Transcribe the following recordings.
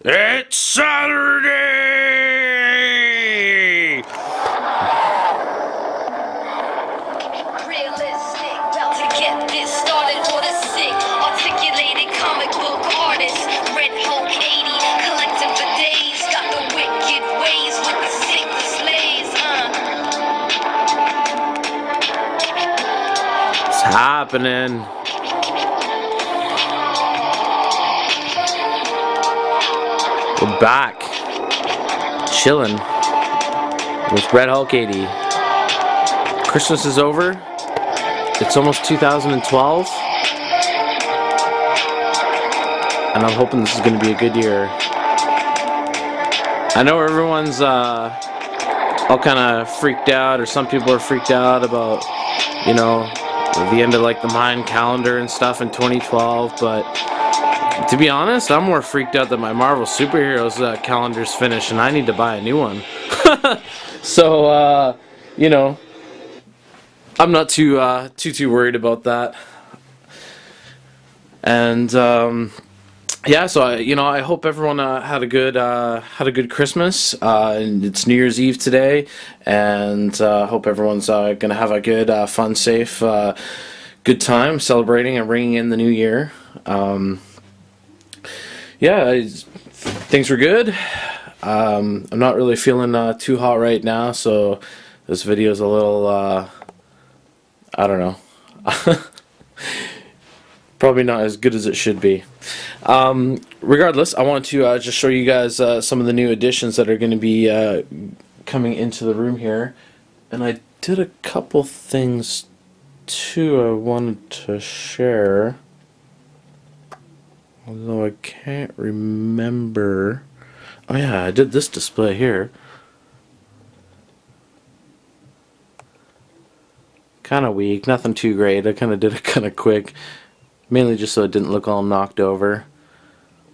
It's Saturday! Realistic, about to get this started for the sick, articulated comic book artist. RedHulk80, collecting for days, got the wicked ways with the sick displays. It's happening. We're back, chillin' with RedHulk80. Christmas is over. It's almost 2012, and I'm hoping this is going to be a good year. I know everyone's all kind of freaked out, or some people are freaked out about, you know, the end of like the Mayan calendar and stuff in 2012, but to be honest, I'm more freaked out that my Marvel superheroes calendar's finished and I need to buy a new one. So, you know, I'm not too worried about that. And yeah, so I hope everyone had a good Christmas. And it's New Year's Eve today, and hope everyone's gonna have a good, fun, safe, good time celebrating and ringing in the new year. Yeah, things were good. I'm not really feeling too hot right now, so this video is a little, I don't know, probably not as good as it should be. Regardless, I want to just show you guys some of the new additions that are going to be coming into the room here. And I did a couple things too I wanted to share, although I can't remember. Oh yeah, I did this display here. Kind of weak, nothing too great. I kind of did it kind of quick, mainly just so it didn't look all knocked over.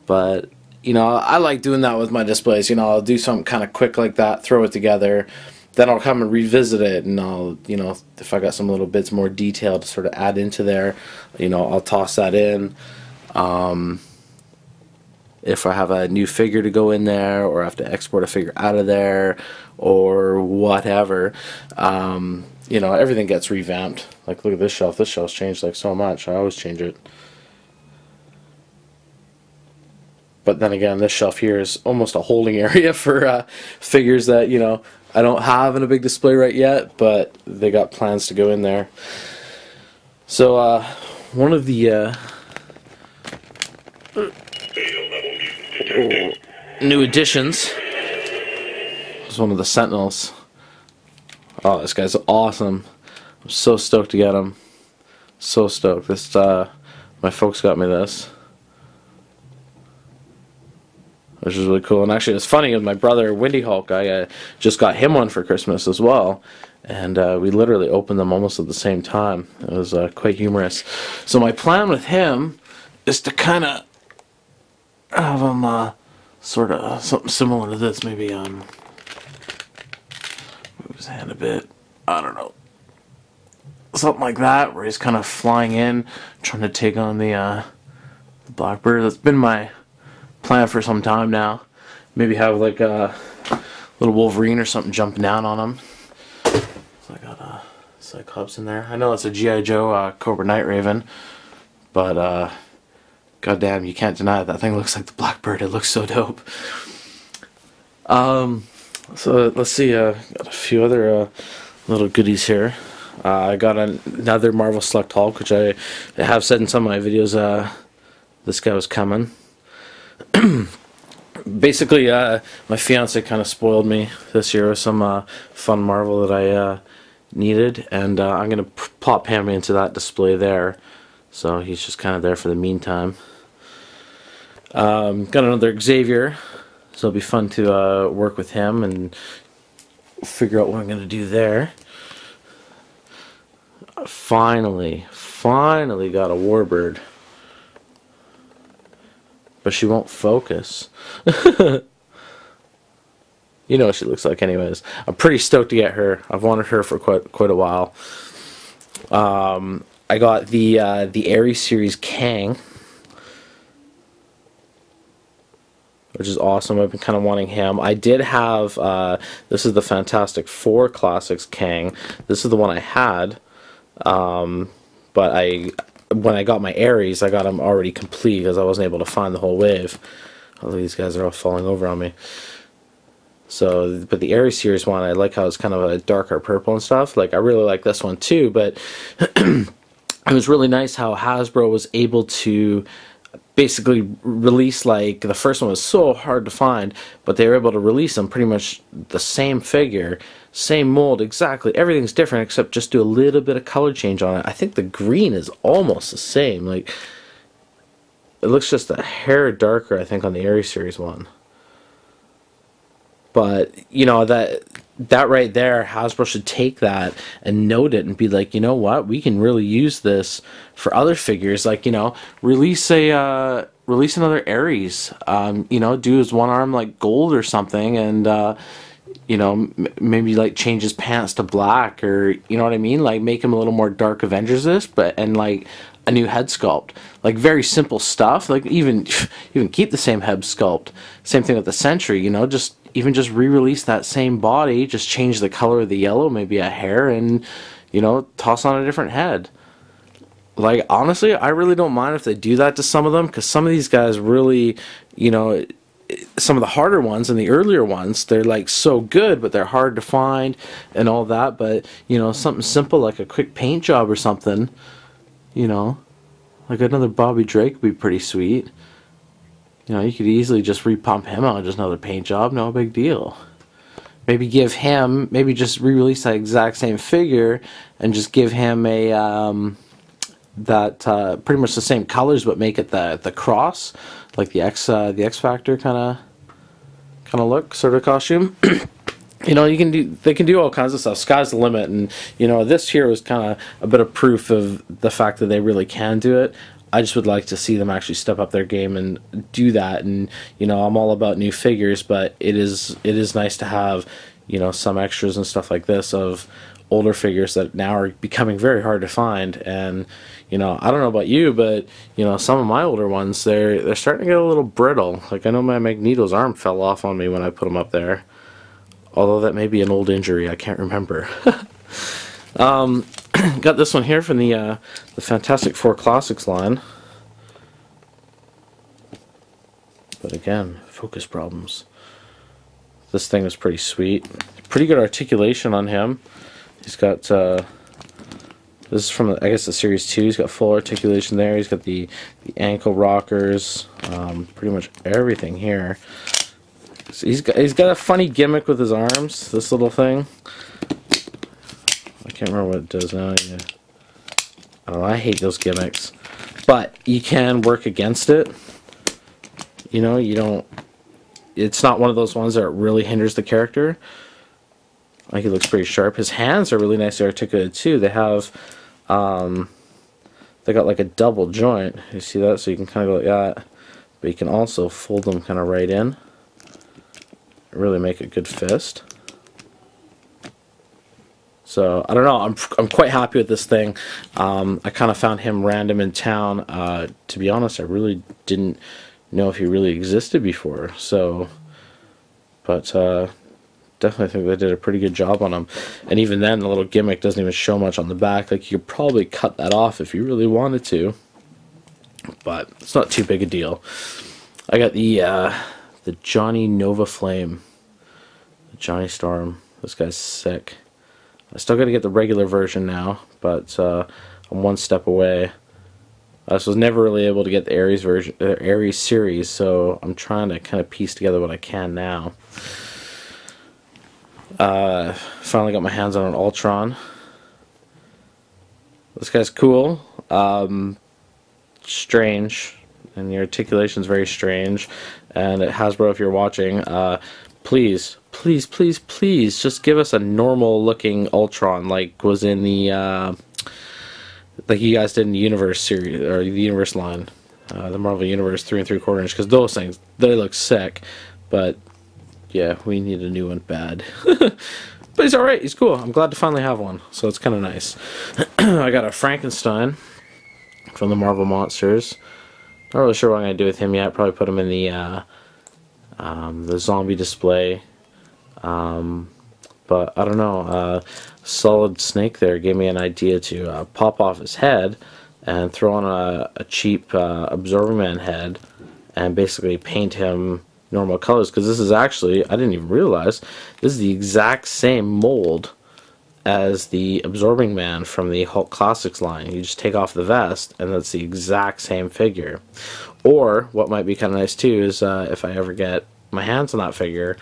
But, you know, I like doing that with my displays. You know, I'll do something kind of quick like that, throw it together, then I'll come and revisit it, and I'll, you know, if I got some little bits more detail to sort of add into there, you know, I'll toss that in. If I have a new figure to go in there, or I have to export a figure out of there, or whatever, you know, everything gets revamped. Like, look at this shelf. This shelf's changed like so much. I always change it. But then again, this shelf here is almost a holding area for figures that, you know, I don't have in a big display right yet, but they got plans to go in there. So one of the new additions is one of the Sentinels. Oh, this guy's awesome. I'm so stoked to get him. So stoked. This my folks got me this, which is really cool. And actually, it's funny, with my brother Windy Hulk, I just got him one for Christmas as well, and we literally opened them almost at the same time. It was quite humorous. So my plan with him is to kind of have him sort of something similar to this. Maybe move his hand a bit. I don't know. Something like that, where he's kind of flying in, trying to take on the Blackbird. That's been my plan for some time now. Maybe have like a little Wolverine or something jumping down on him. So I got a Cyclops in there. I know it's a G.I. Joe Cobra Night Raven, but goddamn, you can't deny it. That thing looks like the Blackbird. It looks so dope. So let's see. Got a few other little goodies here. I got another Marvel Select Hulk, which I have said in some of my videos. This guy was coming. Basically, my fiance kind of spoiled me this year with some fun Marvel that I needed, and I'm gonna pop him into that display there. So he's just kind of there for the meantime. Got another Xavier, so it'll be fun to work with him and figure out what I'm gonna do there. Finally got a Warbird. But she won't focus. You know what she looks like anyways. I'm pretty stoked to get her. I've wanted her for quite a while. I got the Ares series Kang. which is awesome. I've been kind of wanting him. I did have, this is the Fantastic Four Classics Kang. This is the one I had, but when I got my Ares, I got them already complete because I wasn't able to find the whole wave. Although these guys are all falling over on me. So, but the Ares series one, I like how it's kind of a darker purple and stuff. Like, I really like this one too, but it was really nice how Hasbro was able to basically release, like, the first one was so hard to find, but they were able to release them pretty much the same figure, same mold, exactly. Everything's different except just do a little bit of color change on it. I think the green is almost the same. Like, it looks just a hair darker, I think, on the Ares series one. But, you know, that right there, Hasbro should take that and note it and be like, you know what, we can really use this for other figures. Like, you know, release another Ares. You know, do his one arm like gold or something, and you know, maybe like change his pants to black, or you know what I mean, like make him a little more Dark Avengers-ish, and like a new head sculpt. Like, very simple stuff. Like, even keep the same head sculpt. Same thing with the Sentry, you know, just re-release that same body, just change the color of the yellow, maybe a hair, and, you know, toss on a different head. Like, honestly, I really don't mind if they do that to some of them, because some of these guys really, you know, some of the harder ones and the earlier ones, they're like so good, but they're hard to find and all that. But, you know, something simple like a quick paint job or something, you know, like another Bobby Drake would be pretty sweet. You know, you could easily just repump him out, just another paint job, no big deal. Maybe give him, maybe just re-release that exact same figure and just give him a, pretty much the same colors, but make it the cross, like the X Factor kind of look, sort of costume. You know, they can do all kinds of stuff. Sky's the limit, and you know, this here was kind of a bit of proof of the fact that they really can do it. I just would like to see them actually step up their game and do that. And you know, I'm all about new figures, but it is nice to have, you know, some extras and stuff like this of older figures that now are becoming very hard to find. And you know, I don't know about you, but you know, some of my older ones, they're starting to get a little brittle. Like, I know my Magneto's arm fell off on me when I put him up there. Although that may be an old injury, I can't remember. Got this one here from the Fantastic Four Classics line. But again, focus problems. This thing is pretty sweet. Pretty good articulation on him. He's got, this is from, I guess, the Series 2. He's got full articulation there. He's got the ankle rockers, pretty much everything here. So he's got a funny gimmick with his arms, this little thing. I can't remember what it does now. Yeah. I don't know, I hate those gimmicks. But you can work against it. You know, you don't... It's not one of those ones that really hinders the character. Like, he looks pretty sharp. His hands are really nicely articulated too. They have... they got like a double joint. You see that? So you can kind of go like that. But you can also fold them kind of right in. Really make a good fist. So I don't know, I'm quite happy with this thing. I kind of found him random in town. To be honest, I really didn't know if he really existed before. So, but definitely think they did a pretty good job on him. And even then, the little gimmick doesn't even show much on the back. Like, you could probably cut that off if you really wanted to, but it's not too big a deal. I got the Johnny Nova Flame, the Johnny Storm. This guy's sick. I still got to get the regular version now, but I'm one step away. I was never really able to get the Ares version, Ares series, so I'm trying to kind of piece together what I can now. Finally got my hands on an Ultron. This guy's cool. Strange, and the articulation's very strange. And Hasbro, if you're watching, please, please, please, please, just give us a normal-looking Ultron, like was in the, like you guys did in the Universe series, or the Universe line, the Marvel Universe 3 3/4 inch, because those things, they look sick, but yeah, we need a new one bad. But he's alright, he's cool. I'm glad to finally have one, so it's kind of nice. I got a Frankenstein from the Marvel Monsters. Not really sure what I'm going to do with him yet. Probably put him in the the zombie display. But I don't know, Solid Snake there gave me an idea to pop off his head and throw on a cheap Absorbing Man head and basically paint him normal colors, because this is actually, I didn't even realize, this is the exact same mold as the Absorbing Man from the Hulk Classics line. You just take off the vest and that's the exact same figure. Or what might be kind of nice too is if I ever get my hands on that figure,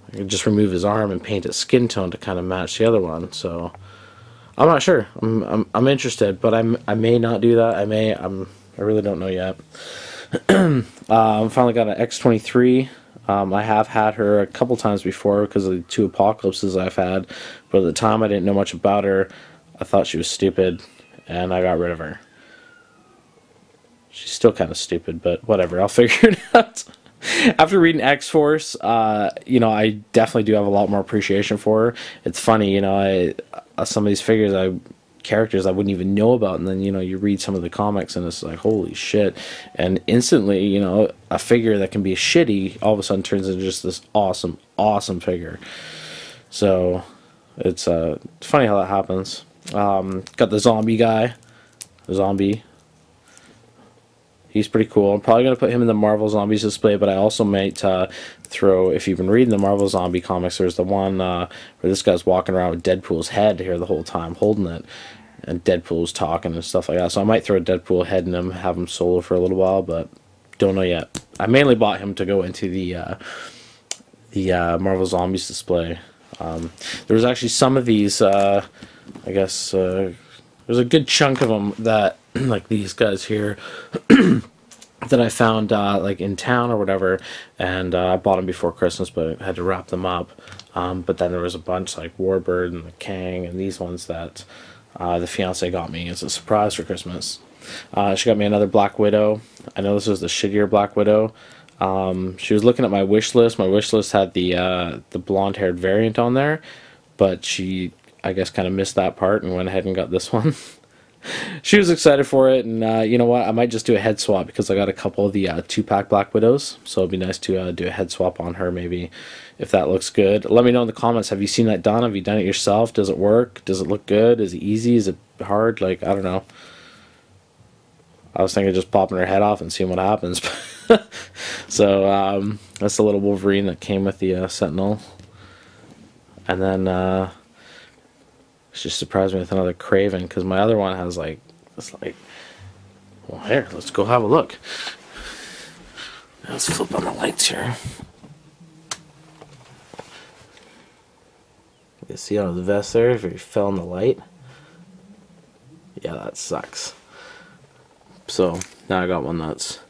I can just remove his arm and paint its skin tone to kind of match the other one. So I'm not sure. I'm interested, but I may not do that. I really don't know yet. Finally got an X-23. I have had her a couple times before because of the 2 apocalypses I've had, but at the time I didn't know much about her. I thought she was stupid, and I got rid of her. She's still kind of stupid, but whatever. I'll figure it out. After reading X-Force, you know, I definitely do have a lot more appreciation for her. It's funny, you know, some of these characters I wouldn't even know about, and then, you know, you read some of the comics and it's like, holy shit. And instantly, you know, a figure that can be shitty all of a sudden turns into just this awesome, awesome figure. So, it's funny how that happens. Got the zombie guy. The zombie. He's pretty cool. I'm probably going to put him in the Marvel Zombies display, but I also might throw, if you've been reading the Marvel Zombie comics, there's the one where this guy's walking around with Deadpool's head here the whole time, holding it, and Deadpool's talking and stuff like that. So I might throw a Deadpool head in him, have him solo for a little while, but don't know yet. I mainly bought him to go into the Marvel Zombies display. There was actually some of these, I guess, there's a good chunk of them that, like these guys here, that I found like in town or whatever, and I bought them before Christmas, but I had to wrap them up. But then there was a bunch like Warbird and the Kang and these ones that the fiance got me as a surprise for Christmas. She got me another Black Widow. I know this was the shittier Black Widow. She was looking at my wish list. My wish list had the blonde-haired variant on there, but she, I guess, kind of missed that part and went ahead and got this one. She was excited for it, and you know what? I might just do a head swap because I got a couple of the 2-pack Black Widows, so it'd be nice to do a head swap on her, maybe, if that looks good. Let me know in the comments. Have you seen that done? Have you done it yourself? Does it work? Does it look good? Is it easy? Is it hard? Like, I don't know. I was thinking of just popping her head off and seeing what happens. So that's the little Wolverine that came with the Sentinel, and then she surprised me with another Kraven, because my other one has like, it's like, well, here, let's go have a look. Let's flip on the lights here. You see out of the vest there, if he fell in the light. Yeah, that sucks. So, now I got one that's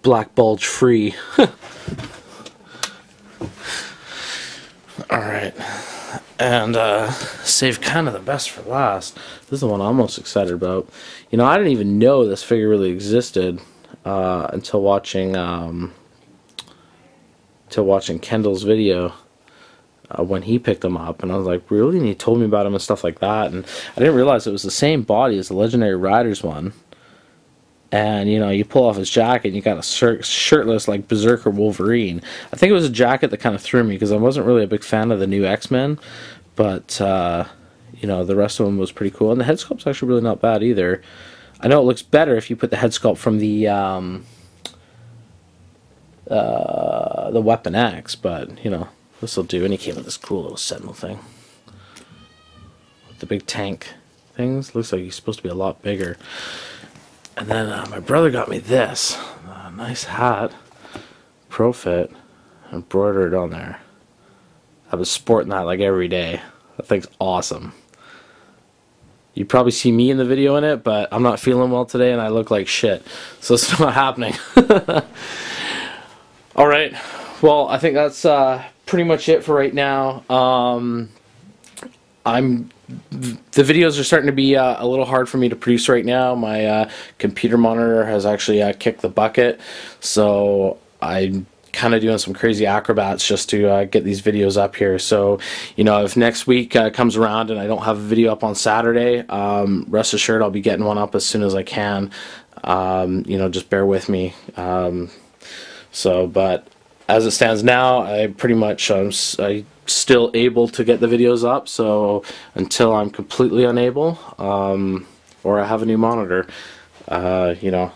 black bulge free. Alright. And save kind of the best for last. This is the one I'm most excited about. You know, I didn't even know this figure really existed until watching Kendall's video when he picked him up, and I was like, really? And he told me about him and stuff like that, and I didn't realize it was the same body as the Legendary Riders one. And, you know, you pull off his jacket and you got a shirtless, like, Berserker Wolverine. I think it was a jacket that kind of threw me because I wasn't really a big fan of the new X-Men. But, you know, the rest of them was pretty cool. And the head sculpt's actually really not bad either. I know it looks better if you put the head sculpt from the Weapon X. But, you know, this will do. And he came with this cool little Sentinel thing. With the big tank things. Looks like he's supposed to be a lot bigger. And then my brother got me this. A nice hat. Pro Fit. Embroidered on there. I was sporting that like every day. That thing's awesome. You probably see me in the video in it, but I'm not feeling well today and I look like shit. So it's not happening. Alright. Well, I think that's pretty much it for right now. The videos are starting to be a little hard for me to produce right now. My computer monitor has actually kicked the bucket, so I'm kind of doing some crazy acrobats just to get these videos up here. So, you know, if next week comes around and I don't have a video up on Saturday, rest assured I'll be getting one up as soon as I can. You know, just bear with me. But as it stands now, I pretty much I still able to get the videos up. So until I'm completely unable, or I have a new monitor, you know,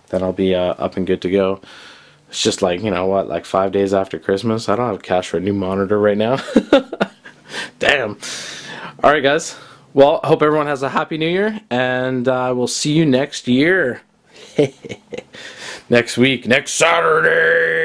then I'll be up and good to go. It's just like, you know what, like 5 days after Christmas. I don't have cash for a new monitor right now. Damn. Alright guys, well, I hope everyone has a happy new year, and we'll see you next year. Next week, next Saturday.